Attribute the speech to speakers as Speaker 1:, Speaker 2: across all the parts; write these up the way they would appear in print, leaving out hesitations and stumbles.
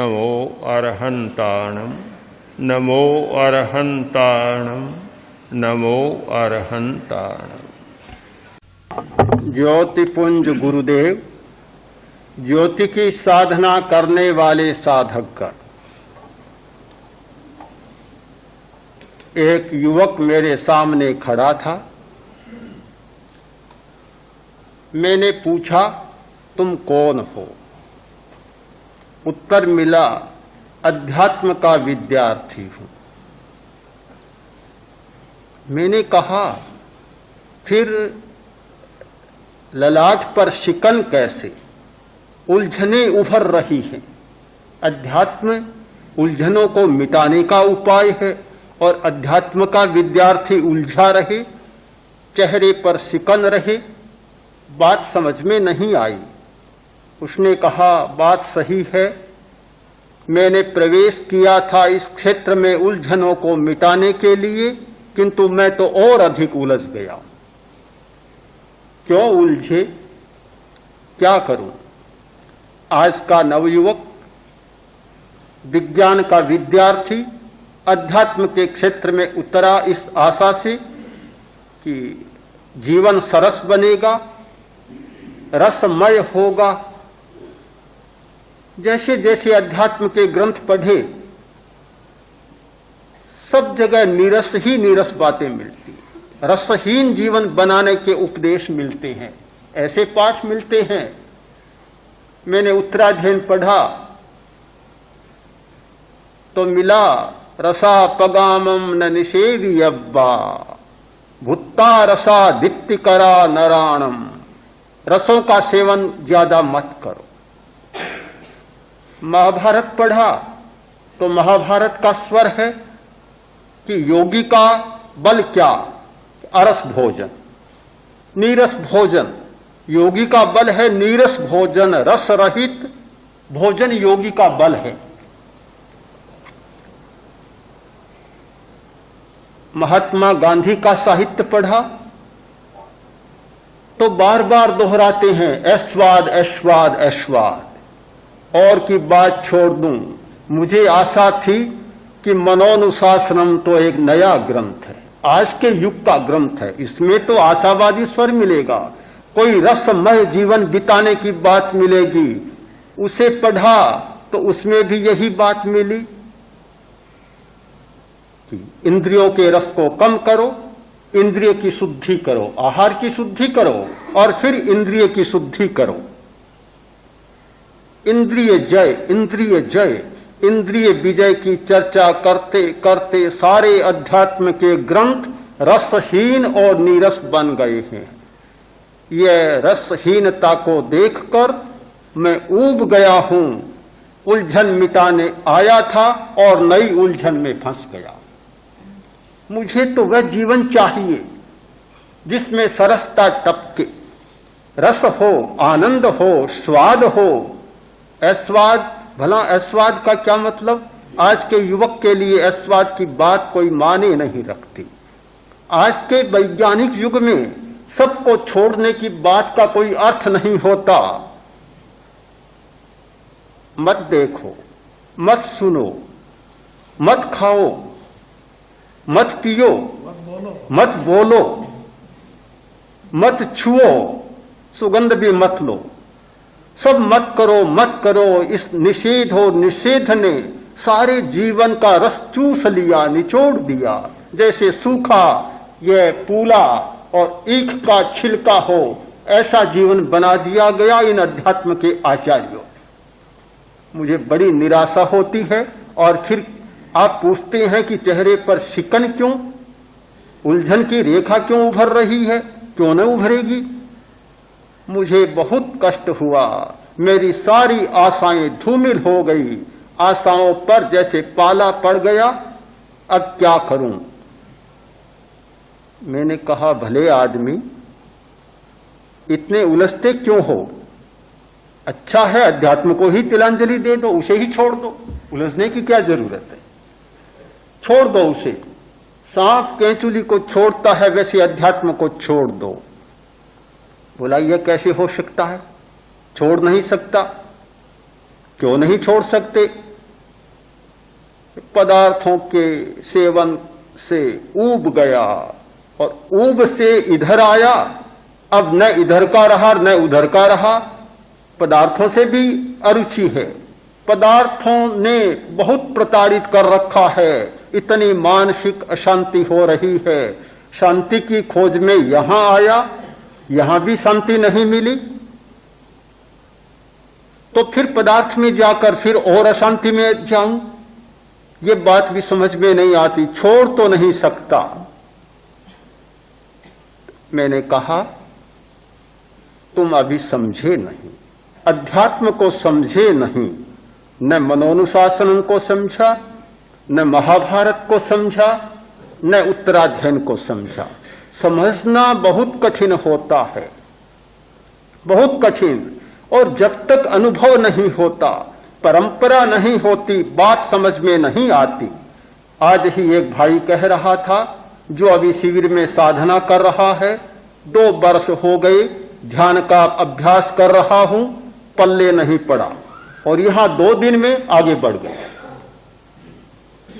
Speaker 1: नमो अरहंताणम नमो अरहंताणम नमो अरहंताणम।
Speaker 2: ज्योतिपुंज गुरुदेव, ज्योति की साधना करने वाले साधक का एक युवक मेरे सामने खड़ा था। मैंने पूछा, तुम कौन हो? उत्तर मिला, अध्यात्म का विद्यार्थी हूं। मैंने कहा, फिर ललाट पर शिकन कैसे? उलझने उभर रही हैं। अध्यात्म उलझनों को मिटाने का उपाय है और अध्यात्म का विद्यार्थी उलझा रहे, चेहरे पर शिकन रहे। बात समझ में नहीं आई। उसने कहा, बात सही है, मैंने प्रवेश किया था इस क्षेत्र में उलझनों को मिटाने के लिए, किंतु मैं तो और अधिक उलझ गया। क्यों उलझे? क्या करूं? आज का नवयुवक, विज्ञान का विद्यार्थी अध्यात्म के क्षेत्र में उतरा इस आशा से कि जीवन सरस बनेगा, रसमय होगा। जैसे जैसे अध्यात्म के ग्रंथ पढ़े, सब जगह नीरस ही नीरस बातें मिलती, रसहीन जीवन बनाने के उपदेश मिलते हैं, ऐसे पाठ मिलते हैं। मैंने उत्तराध्ययन पढ़ा तो मिला, रसा पगामम न निषेवियब्बा भुत्ता रसा दित्तिकरा नराणम। रसों का सेवन ज्यादा मत करो। महाभारत पढ़ा तो महाभारत का स्वर है कि योगी का बल क्या? अरस भोजन, नीरस भोजन। योगी का बल है नीरस भोजन, रस रहित भोजन योगी का बल है। महात्मा गांधी का साहित्य पढ़ा तो बार बार दोहराते हैं, ऐश्वाद ऐश्वाद ऐश्वाद। और की बात छोड़ दूं, मुझे आशा थी कि मनोनुशासनम तो एक नया ग्रंथ है, आज के युग का ग्रंथ है, इसमें तो आशावादी स्वर मिलेगा, कोई रसमय जीवन बिताने की बात मिलेगी। उसे पढ़ा तो उसमें भी यही बात मिली कि इंद्रियों के रस को कम करो, इंद्रिय की शुद्धि करो, आहार की शुद्धि करो और फिर इंद्रिय की शुद्धि करो। इंद्रिय जय, इंद्रिय जय, इंद्रिय विजय की चर्चा करते करते सारे अध्यात्म के ग्रंथ रसहीन और नीरस बन गए हैं। यह रसहीनता को देखकर मैं ऊब गया हूं। उलझन मिटाने आया था और नई उलझन में फंस गया। मुझे तो वह जीवन चाहिए जिसमें सरसता टपके, रस हो, आनंद हो, स्वाद हो। ऐश्वाद, भला ऐश्वाद का क्या मतलब? आज के युवक के लिए ऐश्वाद की बात कोई माने नहीं रखती। आज के वैज्ञानिक युग में सबको छोड़ने की बात का कोई अर्थ नहीं होता। मत देखो, मत सुनो, मत खाओ, मत पियो, मत बोलो, मत छुओ, सुगंध भी मत लो, सब मत करो, मत करो। इस निषेध और निषेध ने सारे जीवन का रस चूस लिया, निचोड़ दिया। जैसे सूखा यह पूला और ईख का छिलका हो, ऐसा जीवन बना दिया गया इन अध्यात्म के आचार्यों। मुझे बड़ी निराशा होती है। और फिर आप पूछते हैं कि चेहरे पर शिकन क्यों, उलझन की रेखा क्यों उभर रही है? क्यों न उभरेगी? मुझे बहुत कष्ट हुआ, मेरी सारी आशाएं धूमिल हो गई, आशाओं पर जैसे पाला पड़ गया। अब क्या करूं? मैंने कहा, भले आदमी, इतने उलझते क्यों हो? अच्छा है, अध्यात्म को ही तिलांजलि दे दो, उसे ही छोड़ दो, उलझने की क्या जरूरत है? छोड़ दो उसे। सांप केंचुली को छोड़ता है वैसे अध्यात्म को छोड़ दो। बोला, यह कैसे हो सकता है? छोड़ नहीं सकता। क्यों नहीं छोड़ सकते? पदार्थों के सेवन से ऊब गया और ऊब से इधर आया, अब न इधर का रहा न उधर का रहा। पदार्थों से भी अरुचि है, पदार्थों ने बहुत प्रताड़ित कर रखा है, इतनी मानसिक अशांति हो रही है। शांति की खोज में यहां आया, यहां भी शांति नहीं मिली, तो फिर पदार्थ में जाकर फिर और अशांति में जाऊं, ये बात भी समझ में नहीं आती, छोड़ तो नहीं सकता। मैंने कहा तुम अभी समझे नहीं, अध्यात्म को समझे नहीं, न मनोनुशासन को समझा, न महाभारत को समझा, न उत्तराध्ययन को समझा। समझना बहुत कठिन होता है, बहुत कठिन। और जब तक अनुभव नहीं होता, परंपरा नहीं होती, बात समझ में नहीं आती। आज ही एक भाई कह रहा था जो अभी शिविर में साधना कर रहा है, 2 वर्ष हो गए ध्यान का अभ्यास कर रहा हूं, पल्ले नहीं पड़ा और यहां 2 दिन में आगे बढ़ गया।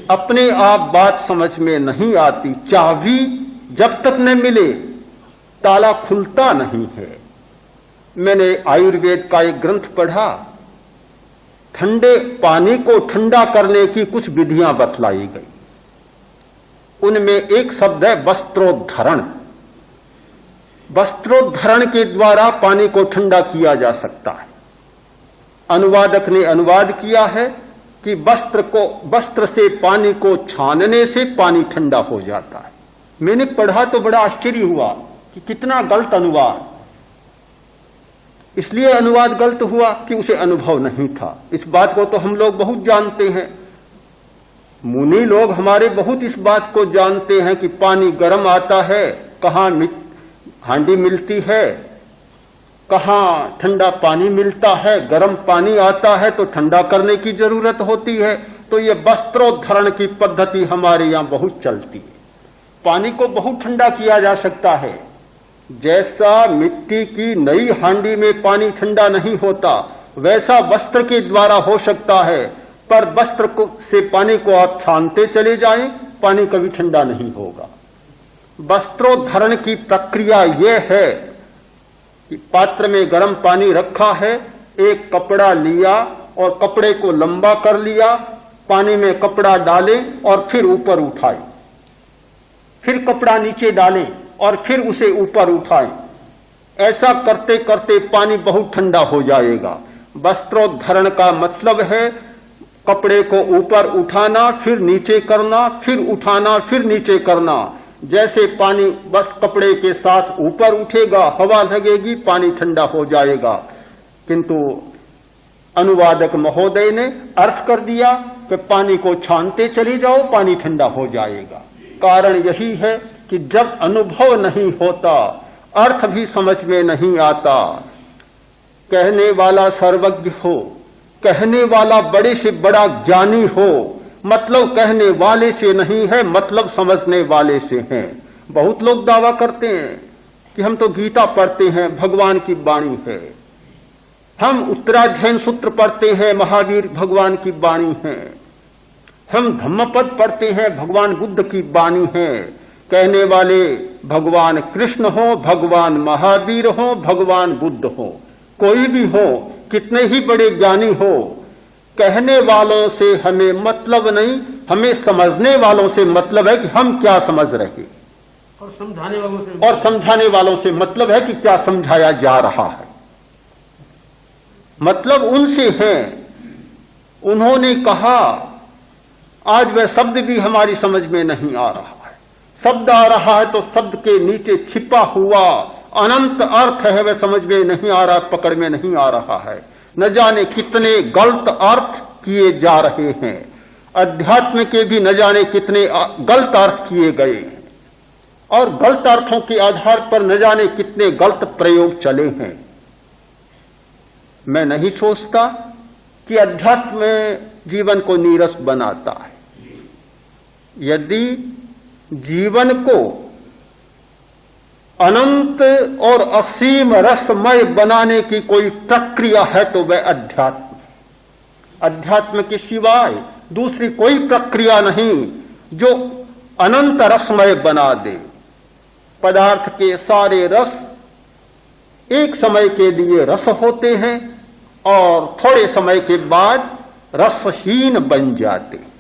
Speaker 2: अपने आप बात समझ में नहीं आती, चाबी जब तक न मिले ताला खुलता नहीं है। मैंने आयुर्वेद का एक ग्रंथ पढ़ा, ठंडे पानी को ठंडा करने की कुछ विधियां बतलाई गई। उनमें एक शब्द है वस्त्रोद्धरण। वस्त्रोद्धरण के द्वारा पानी को ठंडा किया जा सकता है। अनुवादक ने अनुवाद किया है कि वस्त्र से पानी को छानने से पानी ठंडा हो जाता है। मैंने पढ़ा तो बड़ा आश्चर्य हुआ कि कितना गलत अनुवाद। इसलिए अनुवाद गलत हुआ कि उसे अनुभव नहीं था। इस बात को तो हम लोग बहुत जानते हैं, मुनि लोग हमारे बहुत इस बात को जानते हैं कि पानी गर्म आता है, कहां हांडी मिलती है, कहां ठंडा पानी मिलता है, गर्म पानी आता है तो ठंडा करने की जरूरत होती है। तो ये वस्त्रोद्धरण की पद्धति हमारे यहां बहुत चलती है। पानी को बहुत ठंडा किया जा सकता है। जैसा मिट्टी की नई हांडी में पानी ठंडा नहीं होता, वैसा वस्त्र के द्वारा हो सकता है। पर वस्त्र से पानी को आप छानते चले जाएं, पानी कभी ठंडा नहीं होगा। वस्त्रोद्धरण की प्रक्रिया यह है कि पात्र में गर्म पानी रखा है, एक कपड़ा लिया और कपड़े को लंबा कर लिया, पानी में कपड़ा डालें और फिर ऊपर उठाएं, फिर कपड़ा नीचे डालें और फिर उसे ऊपर उठाएं। ऐसा करते करते पानी बहुत ठंडा हो जाएगा। वस्त्रोद्धरण का मतलब है कपड़े को ऊपर उठाना, फिर नीचे करना, फिर उठाना, फिर नीचे करना। जैसे पानी बस कपड़े के साथ ऊपर उठेगा, हवा लगेगी, पानी ठंडा हो जाएगा। किंतु अनुवादक महोदय ने अर्थ कर दिया कि पानी को छानते चले जाओ, पानी ठंडा हो जाएगा। कारण यही है कि जब अनुभव नहीं होता, अर्थ भी समझ में नहीं आता। कहने वाला सर्वज्ञ हो, कहने वाला बड़े से बड़ा ज्ञानी हो, मतलब कहने वाले से नहीं है, मतलब समझने वाले से है। बहुत लोग दावा करते हैं कि हम तो गीता पढ़ते हैं, भगवान की वाणी है। हम उत्तराध्ययन सूत्र पढ़ते हैं, महावीर भगवान की वाणी है। हम धम्मपद पढ़ते हैं, भगवान बुद्ध की वाणी है। कहने वाले भगवान कृष्ण हो, भगवान महावीर हो, भगवान बुद्ध हो, कोई भी हो, कितने ही बड़े ज्ञानी हो, कहने वालों से हमें मतलब नहीं, हमें समझने वालों से मतलब है कि हम क्या समझ रहे, और समझाने वालों से मतलब है कि क्या समझाया जा रहा है। मतलब उनसे है। उन्होंने कहा, आज वह शब्द भी हमारी समझ में नहीं आ रहा है। शब्द आ रहा है तो शब्द के नीचे छिपा हुआ अनंत अर्थ है, वह समझ में नहीं आ रहा, पकड़ में नहीं आ रहा है। न जाने कितने गलत अर्थ किए जा रहे हैं। अध्यात्म के भी न जाने कितने गलत अर्थ किए गए हैं, और गलत अर्थों के आधार पर न जाने कितने गलत प्रयोग चले हैं। मैं नहीं सोचता कि अध्यात्म जीवन को नीरस बनाता है। यदि जीवन को अनंत और असीम रसमय बनाने की कोई प्रक्रिया है तो वह अध्यात्म। अध्यात्म के सिवाय दूसरी कोई प्रक्रिया नहीं जो अनंत रसमय बना दे। पदार्थ के सारे रस एक समय के लिए रस होते हैं और थोड़े समय के बाद रसहीन बन जाते हैं।